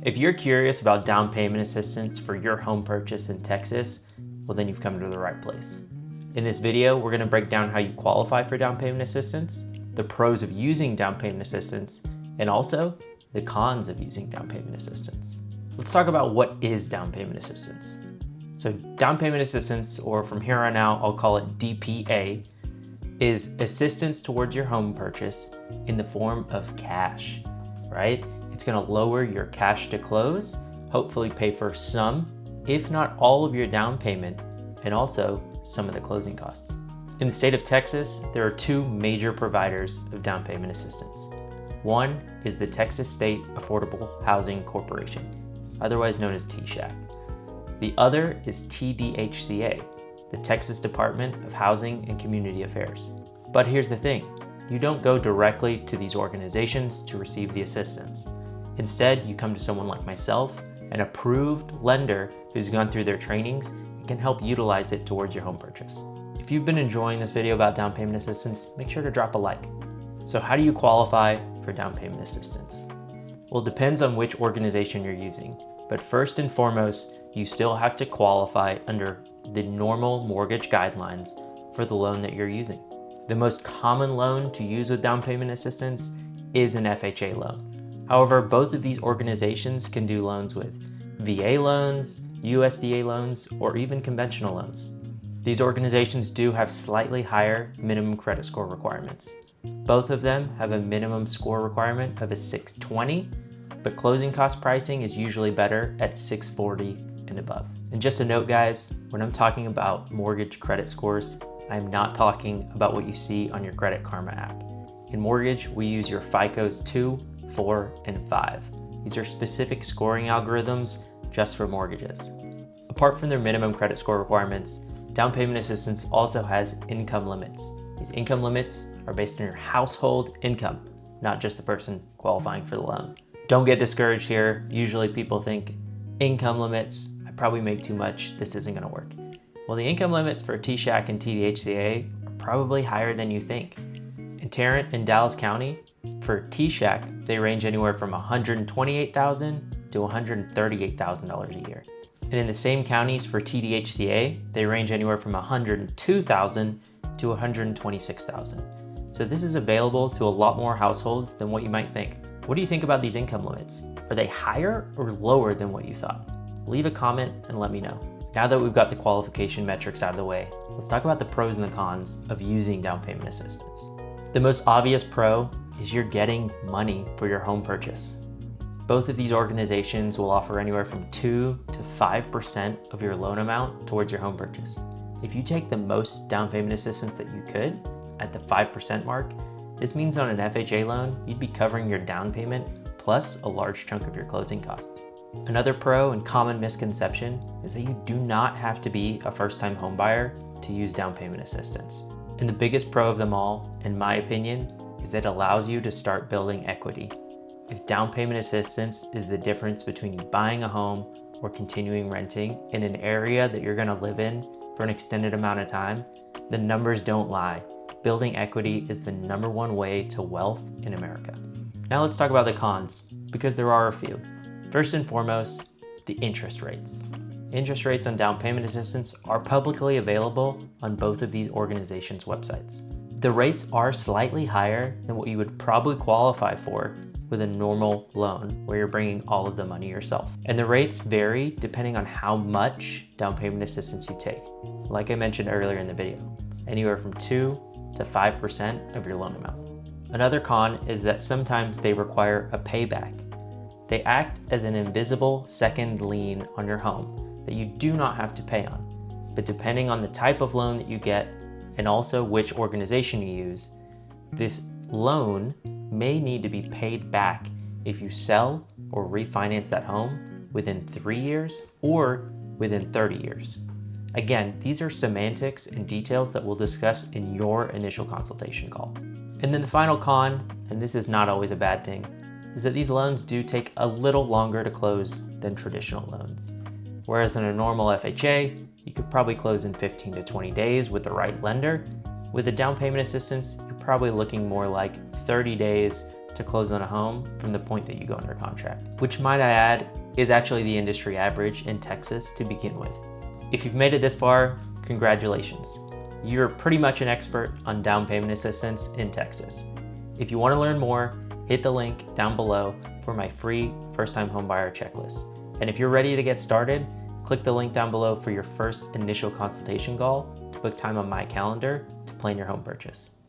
If you're curious about down payment assistance for your home purchase in Texas, well then you've come to the right place. In this video, we're going to break down how you qualify for down payment assistance, the pros of using down payment assistance, and also the cons of using down payment assistance. Let's talk about what is down payment assistance. So down payment assistance, or from here on out, I'll call it DPA, is assistance towards your home purchase in the form of cash, right? It's going to lower your cash to close, hopefully pay for some, if not all of your down payment, and also some of the closing costs. In the state of Texas, there are two major providers of down payment assistance. One is the Texas State Affordable Housing Corporation, otherwise known as TSHAC. The other is TDHCA, the Texas Department of Housing and Community Affairs. But here's the thing, you don't go directly to these organizations to receive the assistance. Instead, you come to someone like myself, an approved lender who's gone through their trainings and can help utilize it towards your home purchase. If you've been enjoying this video about down payment assistance, make sure to drop a like. So how do you qualify for down payment assistance? Well, it depends on which organization you're using, but first and foremost, you still have to qualify under the normal mortgage guidelines for the loan that you're using. The most common loan to use with down payment assistance is an FHA loan. However, both of these organizations can do loans with VA loans, USDA loans, or even conventional loans. These organizations do have slightly higher minimum credit score requirements. Both of them have a minimum score requirement of a 620, but closing cost pricing is usually better at 640 and above. And just a note, guys, when I'm talking about mortgage credit scores, I'm not talking about what you see on your Credit Karma app. In mortgage, we use your FICOs 2, 4, and 5. These are specific scoring algorithms just for mortgages. Apart from their minimum credit score requirements, down payment assistance also has income limits. These income limits are based on your household income, not just the person qualifying for the loan. Don't get discouraged here. Usually people think income limits, I probably make too much, this isn't gonna work. Well, the income limits for TSHAC and TDHCA are probably higher than you think. In Tarrant and Dallas County, for TSHAC, they range anywhere from $128,000 to $138,000 a year. And in the same counties for TDHCA, they range anywhere from $102,000 to $126,000. So this is available to a lot more households than what you might think. What do you think about these income limits? Are they higher or lower than what you thought? Leave a comment and let me know. Now that we've got the qualification metrics out of the way, let's talk about the pros and the cons of using down payment assistance. The most obvious pro is you're getting money for your home purchase. Both of these organizations will offer anywhere from 2 to 5% of your loan amount towards your home purchase. If you take the most down payment assistance that you could at the 5% mark, this means on an FHA loan, you'd be covering your down payment plus a large chunk of your closing costs. Another pro and common misconception is that you do not have to be a first-time home buyer to use down payment assistance. And the biggest pro of them all, in my opinion, is that it allows you to start building equity. If down payment assistance is the difference between you buying a home or continuing renting in an area that you're gonna live in for an extended amount of time, the numbers don't lie. Building equity is the #1 way to wealth in America. Now let's talk about the cons, because there are a few. First and foremost, the interest rates. Interest rates on down payment assistance are publicly available on both of these organizations' websites. The rates are slightly higher than what you would probably qualify for with a normal loan where you're bringing all of the money yourself. And the rates vary depending on how much down payment assistance you take. Like I mentioned earlier in the video, anywhere from 2 to 5% of your loan amount. Another con is that sometimes they require a payback. They act as an invisible second lien on your home that you do not have to pay on. But depending on the type of loan that you get and also which organization you use, this loan may need to be paid back if you sell or refinance that home within 3 years or within 30 years. Again, these are semantics and details that we'll discuss in your initial consultation call. And then the final con, and this is not always a bad thing, is that these loans do take a little longer to close than traditional loans. Whereas in a normal FHA, you could probably close in 15 to 20 days with the right lender. With a down payment assistance, you're probably looking more like 30 days to close on a home from the point that you go under contract, which, might I add, is actually the industry average in Texas to begin with. If you've made it this far, congratulations. You're pretty much an expert on down payment assistance in Texas. If you want to learn more, hit the link down below for my free first-time homebuyer checklist. And if you're ready to get started, click the link down below for your first initial consultation call to book time on my calendar to plan your home purchase.